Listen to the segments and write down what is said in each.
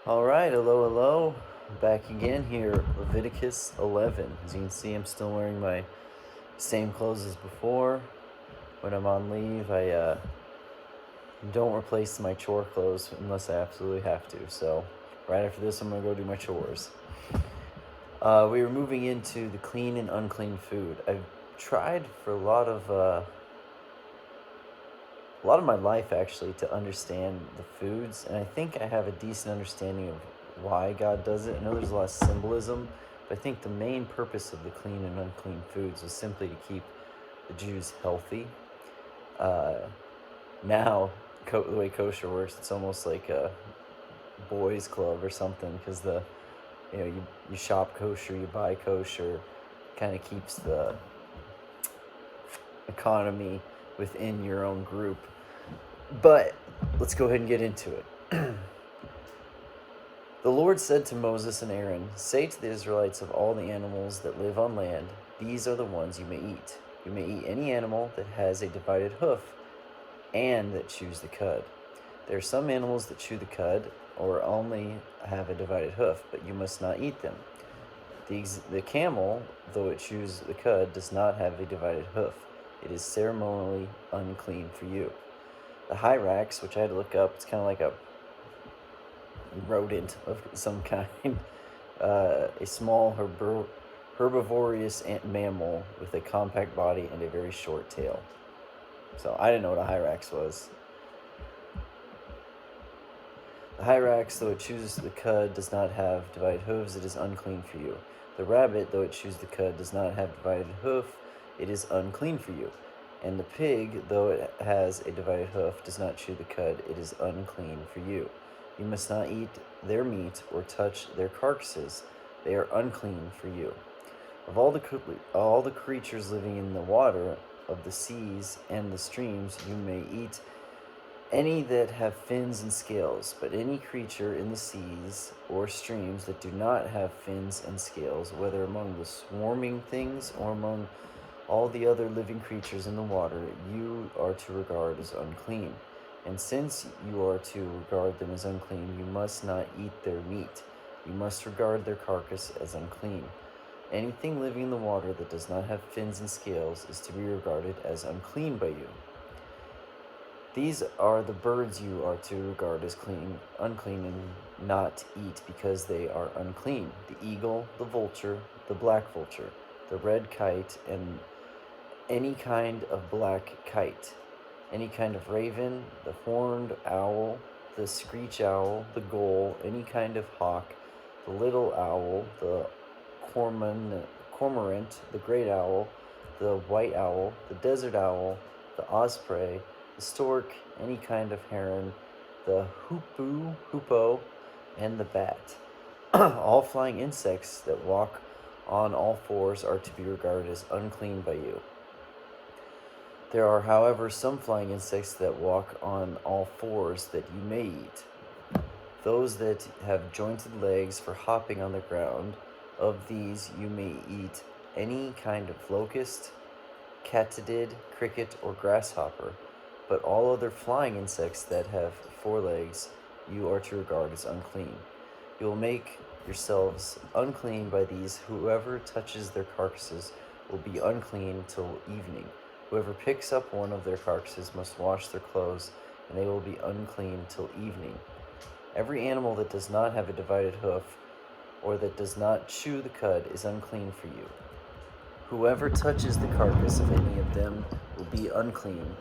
All right, hello. Back again here, Leviticus 11. As you can see, I'm still wearing my same clothes as before. When I'm on leave, I don't replace my chore clothes unless I absolutely have to. So, right after this, I'm going to go do my chores. We were moving into the clean and unclean food. I've tried for a lot of my life actually to understand the foods, and I think I have a decent understanding of why God does it. I know there's a lot of symbolism, but I think the main purpose of the clean and unclean foods was simply to keep the Jews healthy. Uh, now, the way kosher works, it's almost like a boys' club or something, because you shop kosher, you buy kosher, kind of keeps the economy within your own group. But let's go ahead and get into it. The Lord said to Moses and Aaron, "Say to the Israelites, of all the animals that live on land, these are the ones you may eat. You may eat any animal that has a divided hoof and that chews the cud. There are some animals that chew the cud or only have a divided hoof, but you must not eat them. The camel, though it chews the cud, does not have a divided hoof. It is ceremonially unclean for you. The hyrax, which I had to look up, it's kind of like a rodent of some kind, a small herbivorous mammal with a compact body and a very short tail." So I didn't know what a hyrax was. The hyrax, though it chews the cud, does not have divided hooves. It is unclean for you. The rabbit, though it chews the cud, does not have divided hoof. It is unclean for you. And the pig, though it has a divided hoof, does not chew the cud. It is unclean for you. You must not eat their meat or touch their carcasses. They are unclean for you. Of all the creatures living in the water of the seas and the streams, you may eat any that have fins and scales, but any creature in the seas or streams that do not have fins and scales, whether among the swarming things or among all the other living creatures in the water, you are to regard as unclean. And since you are to regard them as unclean, you must not eat their meat. You must regard their carcass as unclean. Anything living in the water that does not have fins and scales is to be regarded as unclean by you. These are the birds you are to regard as unclean, and not eat because they are unclean: the eagle, the vulture, the black vulture, the red kite, and any kind of black kite, any kind of raven, the horned owl, the screech owl, the gull, any kind of hawk, the little owl, the cormorant, the great owl, the white owl, the desert owl, the osprey, the stork, any kind of heron, the hoopoe, and the bat. All flying insects that walk on all fours are to be regarded as unclean by you. There are, however, some flying insects that walk on all fours that you may eat. Those that have jointed legs for hopping on the ground, of these you may eat any kind of locust, katydid, cricket, or grasshopper, but all other flying insects that have 4 legs you are to regard as unclean. You will make yourselves unclean by these. Whoever touches their carcasses will be unclean till evening. Whoever picks up one of their carcasses must wash their clothes, and they will be unclean till evening. Every animal that does not have a divided hoof, or that does not chew the cud, is unclean for you. Whoever touches the carcass of any of them will be unclean.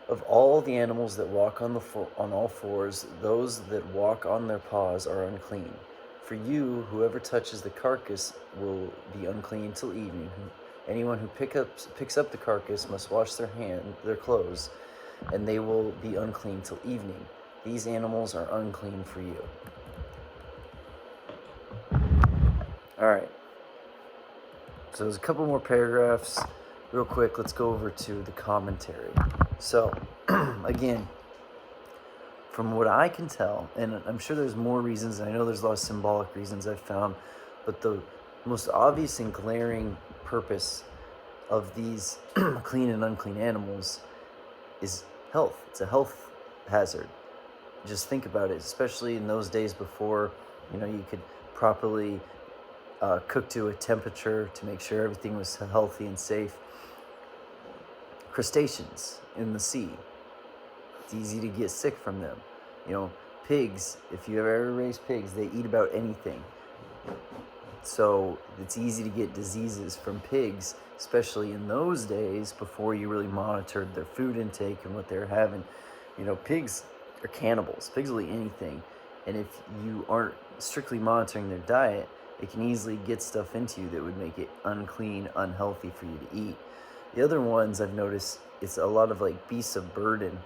Of all the animals that walk on all fours, those that walk on their paws are unclean. For you, whoever touches the carcass will be unclean till evening. Anyone who picks up the carcass must wash their clothes, and they will be unclean till evening. These animals are unclean for you. All right. So there's a couple more paragraphs. Real quick, let's go over to the commentary. So, again, from what I can tell, and I'm sure there's more reasons, and I know there's a lot of symbolic reasons I've found, but the most obvious and glaring purpose of these clean and unclean animals is health. It's a health hazard. just think about it, especially in those days before, you could properly cook to a temperature to make sure everything was healthy and safe. Crustaceans in the sea, it's easy to get sick from them. Pigs, if you ever raised pigs, they eat about anything. So it's easy to get diseases from pigs, especially in those days before you really monitored their food intake and what they're having. Pigs are cannibals. Pigs will eat anything. And if you aren't strictly monitoring their diet, it can easily get stuff into you that would make it unclean, unhealthy for you to eat. The other ones I've noticed, it's a lot of like beasts of burden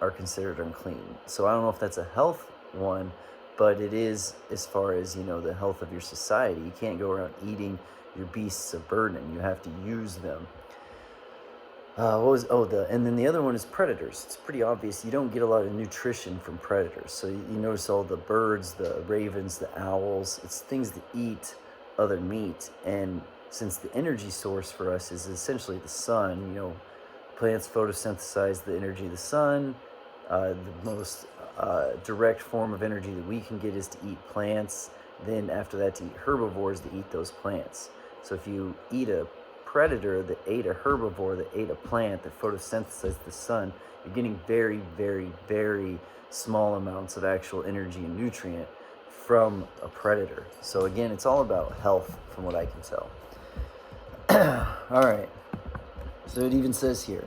are considered unclean. So I don't know if that's a health one, but it is as far as, the health of your society. You can't go around eating your beasts of burden. You have to use them. And then the other one is predators. It's pretty obvious. You don't get a lot of nutrition from predators. So you notice all the birds, the ravens, the owls, it's things that eat other meat. And since the energy source for us is essentially the sun, plants photosynthesize the energy of the sun. The most direct form of energy that we can get is to eat plants. Then after that, to eat herbivores to eat those plants. So if you eat a predator that ate a herbivore that ate a plant that photosynthesized the sun, you're getting very, very, very small amounts of actual energy and nutrient from a predator. So again, it's all about health from what I can tell. All right. So it even says here,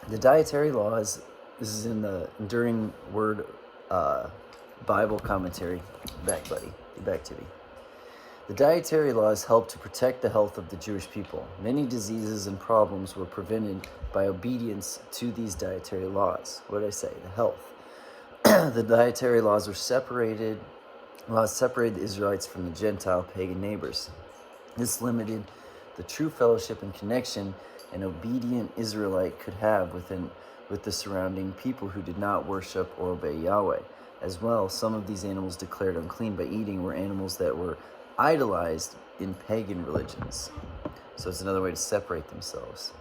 the dietary laws, this is in the Enduring Word Bible commentary. Back, buddy. Get back to me. The dietary laws helped to protect the health of the Jewish people. Many diseases and problems were prevented by obedience to these dietary laws. What did I say? The health. The dietary laws separated the Israelites from the Gentile pagan neighbors. This limited the true fellowship and connection an obedient Israelite could have with the surrounding people who did not worship or obey Yahweh. As well, some of these animals declared unclean by eating were animals that were idolized in pagan religions. So it's another way to separate themselves.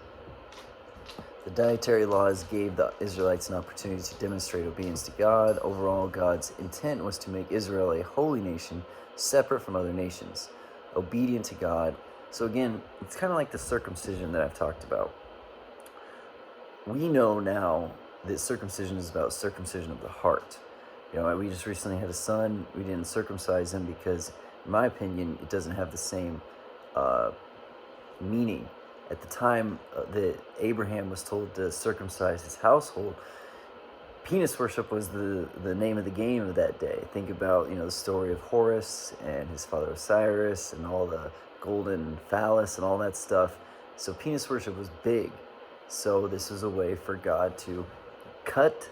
The dietary laws gave the Israelites an opportunity to demonstrate obedience to God. Overall, God's intent was to make Israel a holy nation, separate from other nations, obedient to God. So again, it's kind of like the circumcision that I've talked about. We know now that circumcision is about circumcision of the heart. We just recently had a son. We didn't circumcise him because, in my opinion, it doesn't have the same meaning. At the time that Abraham was told to circumcise his household, penis worship was the name of the game of that day. Think about, the story of Horus and his father Osiris and all the golden phallus and all that stuff. So penis worship was big. So this was a way for God to cut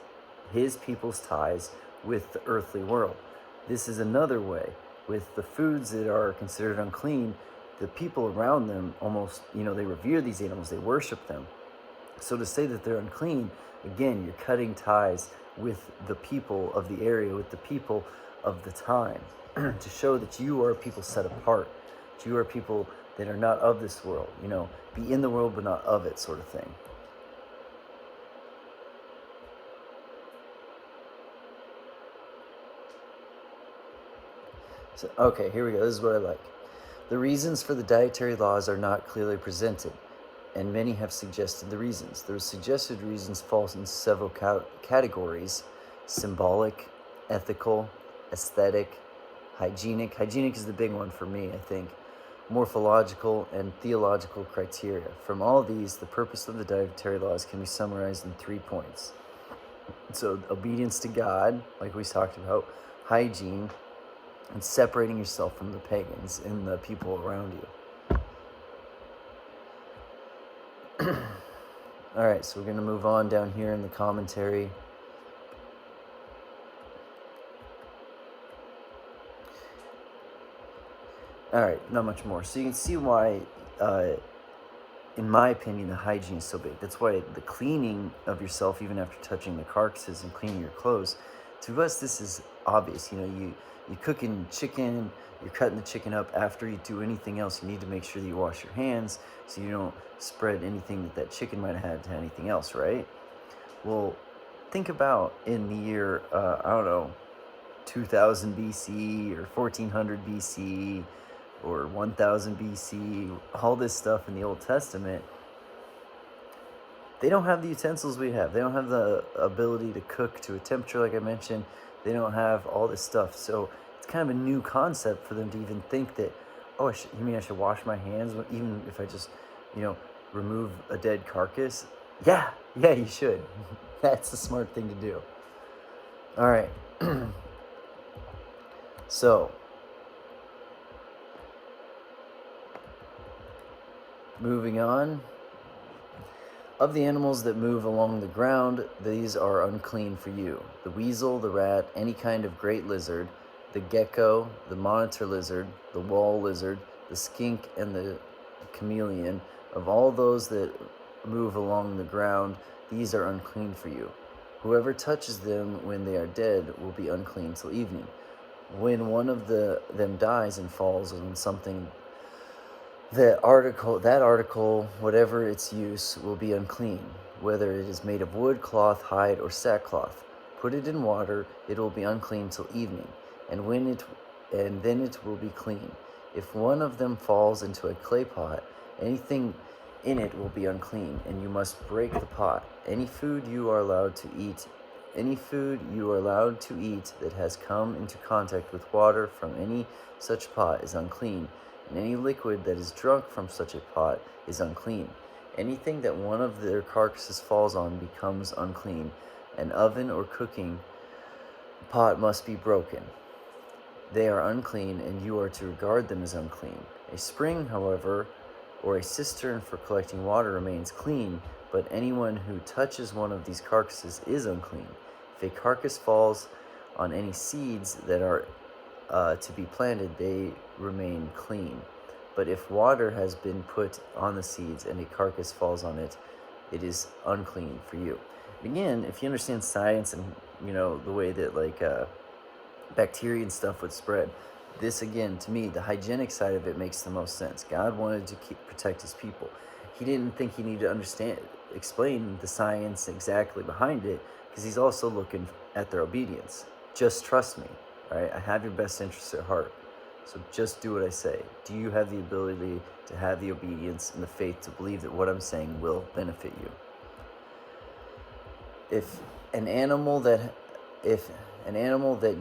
his people's ties with the earthly world. This is another way. With the foods that are considered unclean, the people around them almost, they revere these animals, they worship them. So to say that they're unclean, again, you're cutting ties with the people of the area, with the people of the time, to show that you are people set apart. That you are people that are not of this world, be in the world but not of it, sort of thing. So, okay, here we go. This is what I like. The reasons for the dietary laws are not clearly presented, and many have suggested the reasons. The suggested reasons fall in several categories: symbolic, ethical, aesthetic, hygienic. Hygienic is the big one for me, I think. Morphological and theological criteria. From all these, the purpose of the dietary laws can be summarized in 3 points. So, obedience to God, like we talked about, hygiene, and separating yourself from the pagans and the people around you. All right, so we're going to move on down here in the commentary. All right, not much more. So you can see why, in my opinion, the hygiene is so big. That's why the cleaning of yourself, even after touching the carcasses and cleaning your clothes, to us, this is obvious. You're cooking chicken, you're cutting the chicken up. After you do anything else, you need to make sure that you wash your hands so you don't spread anything that chicken might have had to anything else, right? Well, think about in the year, I don't know, 2000 BC or 1400 BC or 1000 BC, all this stuff in the Old Testament, they don't have the utensils we have. They don't have the ability to cook to a temperature, like I mentioned. They don't have all this stuff. So it's kind of a new concept for them to even think that, oh, you mean I should wash my hands even if I just, remove a dead carcass? Yeah, you should. That's the smart thing to do. All right. So, moving on. Of the animals that move along the ground, these are unclean for you: the weasel, the rat, any kind of great lizard, the gecko, the monitor lizard, the wall lizard, the skink, and the chameleon. Of all those that move along the ground, these are unclean for you. Whoever touches them when they are dead will be unclean till evening. When one of them dies and falls on something, that article, whatever its use, will be unclean, whether it is made of wood, cloth, hide, or sackcloth. Put it in water; it will be unclean till evening, and then it will be clean. If one of them falls into a clay pot, anything in it will be unclean, and you must break the pot. Any food you are allowed to eat that has come into contact with water from any such pot is unclean, and any liquid that is drunk from such a pot is unclean. Anything that one of their carcasses falls on becomes unclean. An oven or cooking pot must be broken. They are unclean, and you are to regard them as unclean. A spring, however, or a cistern for collecting water remains clean, but anyone who touches one of these carcasses is unclean. If a carcass falls on any seeds that are to be planted, they remain clean. But if water has been put on the seeds and a carcass falls on it, it is unclean for you. Again, if you understand science and the way that bacteria and stuff would spread, this again, to me, the hygienic side of it makes the most sense. God wanted to protect his people. He didn't think he needed to explain the science exactly behind it, because he's also looking at their obedience. Just trust me. All right, I have your best interests at heart. So just do what I say. Do you have the ability to have the obedience and the faith to believe that what I'm saying will benefit you? If an animal that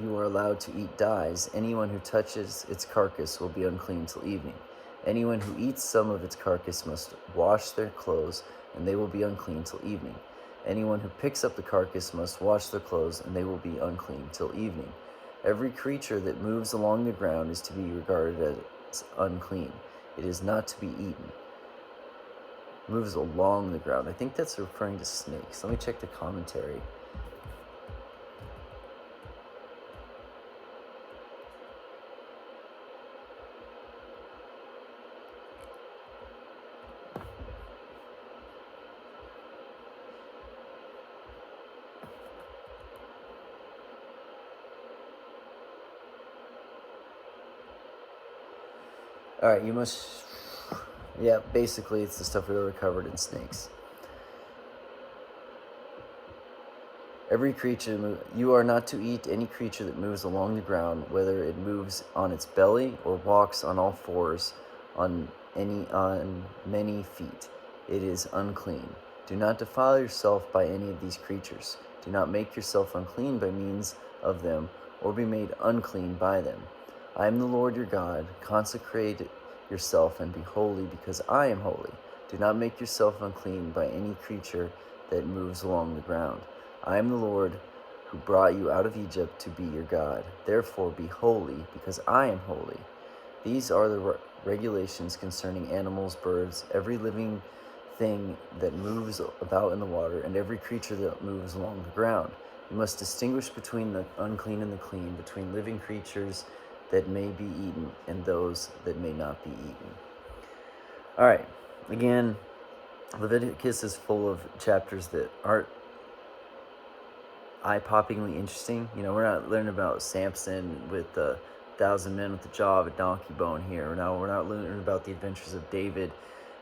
you are allowed to eat dies, anyone who touches its carcass will be unclean till evening. Anyone who eats some of its carcass must wash their clothes, and they will be unclean till evening. Anyone who picks up the carcass must wash their clothes, and they will be unclean till evening. Every creature that moves along the ground is to be regarded as unclean. It is not to be eaten. Moves along the ground. I think that's referring to snakes. Let me check the commentary. All right, basically it's the stuff we already covered in snakes. Every creature, you are not to eat any creature that moves along the ground, whether it moves on its belly or walks on all fours on many feet. It is unclean. Do not defile yourself by any of these creatures. Do not make yourself unclean by means of them, or be made unclean by them. I am the Lord your God. Consecrate yourself and be holy, because I am holy. Do not make yourself unclean by any creature that moves along the ground. I am the Lord who brought you out of Egypt to be your God. Therefore be holy, because I am holy. These are the regulations concerning animals, birds, every living thing that moves about in the water, and every creature that moves along the ground. You must distinguish between the unclean and the clean, between living creatures that may be eaten and those that may not be eaten. All right, again, Leviticus is full of chapters that aren't eye-poppingly interesting. We're not learning about Samson with the 1,000 men with the jaw of a donkey bone here. We're not learning about the adventures of David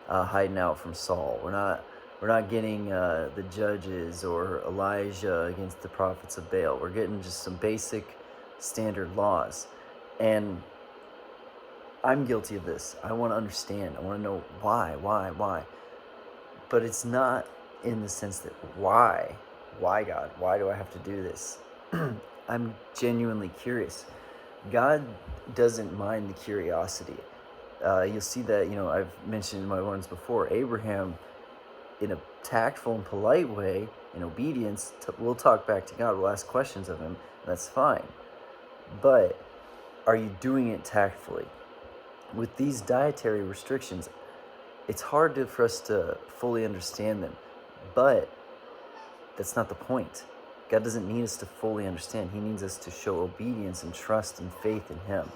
hiding out from Saul. We're not We're not getting the judges or Elijah against the prophets of Baal. We're getting just some basic standard laws. And I'm guilty of this. I want to understand. I want to know why. But it's not in the sense that why God? Why do I have to do this? I'm genuinely curious. God doesn't mind the curiosity. You'll see that, I've mentioned in my ones before, Abraham, in a tactful and polite way, in obedience, we'll talk back to God, we'll ask questions of him, that's fine. But are you doing it tactfully? With these dietary restrictions, it's hard for us to fully understand them, but that's not the point. God doesn't need us to fully understand. He needs us to show obedience and trust and faith in him.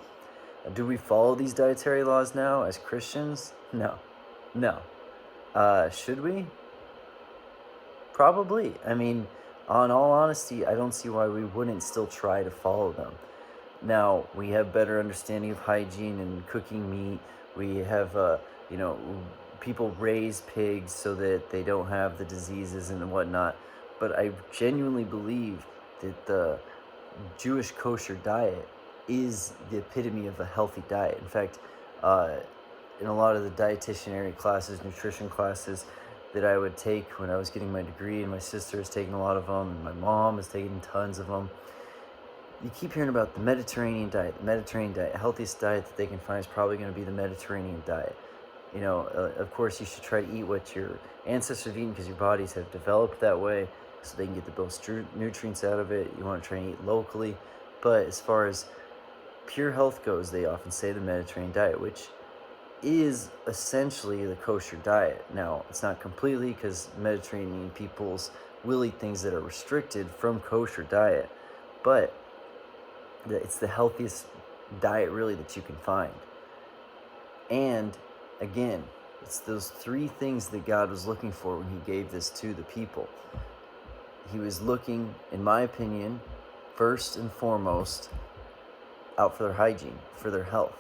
Do we follow these dietary laws now as Christians? No. Should we? Probably. I mean, on all honesty, I don't see why we wouldn't still try to follow them. Now, we have better understanding of hygiene and cooking meat. We have, people raise pigs so that they don't have the diseases and whatnot. But I genuinely believe that the Jewish kosher diet is the epitome of a healthy diet. In fact, in a lot of the dietitianary classes, nutrition classes that I would take when I was getting my degree, and my sister is taking a lot of them, and my mom is taking tons of them, you keep hearing about the Mediterranean diet. Healthiest diet that they can find is probably going to be the Mediterranean diet. Of course, you should try to eat what your ancestors have eaten because your bodies have developed that way so they can get the most nutrients out of it. You want to try and eat locally. But as far as pure health goes, they often say the Mediterranean diet, which is essentially the kosher diet. Now, it's not completely, because Mediterranean peoples will eat things that are restricted from kosher diet, but it's the healthiest diet really that you can find. And again, it's those three things that God was looking for when he gave this to the people. He was looking, in my opinion, first and foremost, out for their hygiene, for their health.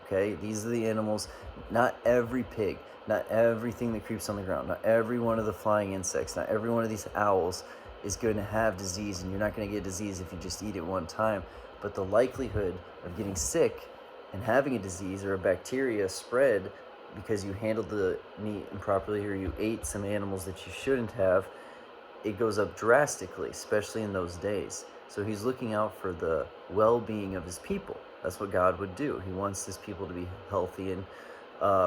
Okay, these are the animals. Not every pig, not everything that creeps on the ground, not every one of the flying insects, not every one of these owls is going to have disease, and you're not going to get disease if you just eat it one time. But the likelihood of getting sick and having a disease or a bacteria spread because you handled the meat improperly or you ate some animals that you shouldn't have, it goes up drastically, especially in those days. So he's looking out for the well-being of his people. That's what God would do. He wants his people to be healthy and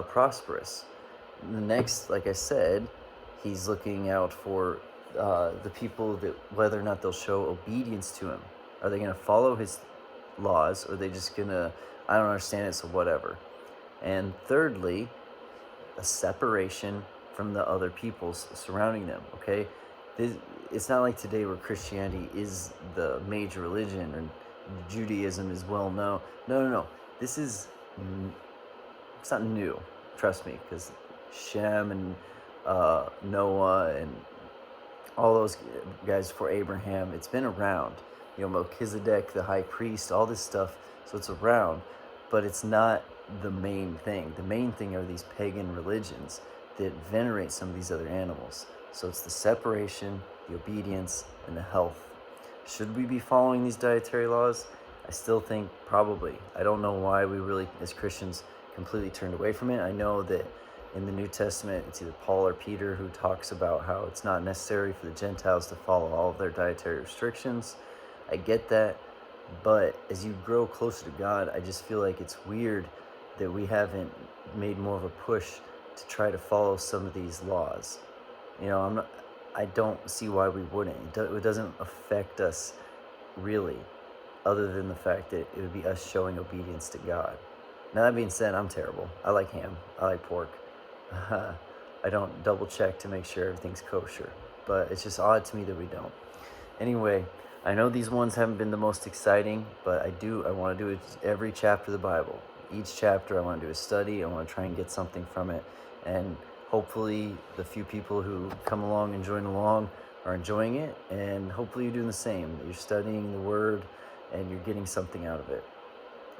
prosperous. And the next, like I said, he's looking out for the people, that whether or not they'll show obedience to him. Are they going to follow his laws, or are they just going to, I don't understand it, so whatever. And thirdly, a separation from the other peoples surrounding them, okay? It's not like today where Christianity is the major religion or Judaism is well known. No. This is, it's not new, trust me, because Shem and Noah and all those guys before Abraham, it's been around. Melchizedek, the high priest, all this stuff, so it's around, but it's not the main thing. The main thing are these pagan religions that venerate some of these other animals. So it's the separation, the obedience, and the health. Should we be following these dietary laws? I still think probably. I don't know why we really, as Christians, completely turned away from it. I know that in the New Testament, it's either Paul or Peter who talks about how it's not necessary for the Gentiles to follow all of their dietary restrictions. I get that, but as you grow closer to God, I just feel like it's weird that we haven't made more of a push to try to follow some of these laws. I don't see why we wouldn't. It doesn't affect us really, other than the fact that it would be us showing obedience to God. Now, that being said, I'm terrible. I like ham. I like pork. I don't double check to make sure everything's kosher, but it's just odd to me that we don't. Anyway, I know these ones haven't been the most exciting, but I want to do every chapter of the Bible. Each chapter, I want to do a study. I want to try and get something from it, and hopefully the few people who come along and join along are enjoying it, and hopefully you're doing the same. You're studying the Word, and you're getting something out of it.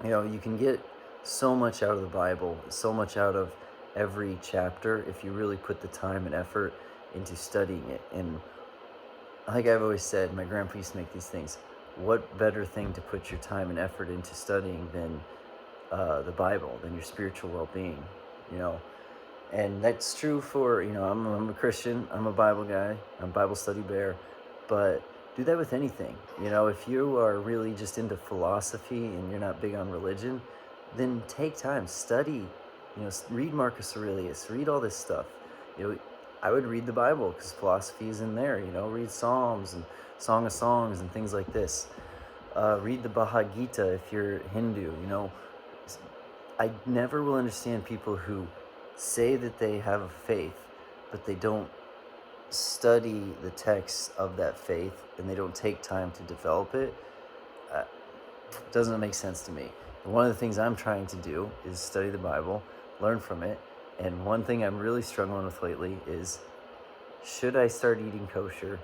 You can get so much out of the Bible, so much out of every chapter if you really put the time and effort into studying it. And like I've always said, my grandpa used to make these things. What better thing to put your time and effort into studying than the Bible, than your spiritual well-being, you know? And that's true for, I'm a Christian, I'm a Bible guy, I'm a Bible study bear, but do that with anything. If you are really just into philosophy and you're not big on religion, then take time, study, read Marcus Aurelius, read all this stuff. I would read the Bible because philosophy is in there, read Psalms and Song of Songs and things like this. Read the Bhagavad Gita if you're Hindu, I never will understand people who say that they have a faith, but they don't study the texts of that faith and they don't take time to develop it. It doesn't make sense to me. And one of the things I'm trying to do is study the Bible, learn from it. And one thing I'm really struggling with lately is, should I start eating kosher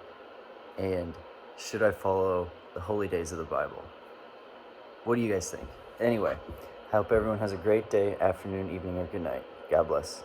and should I follow the holy days of the Bible? What do you guys think? Anyway, I hope everyone has a great day, afternoon, evening, or good night. God bless.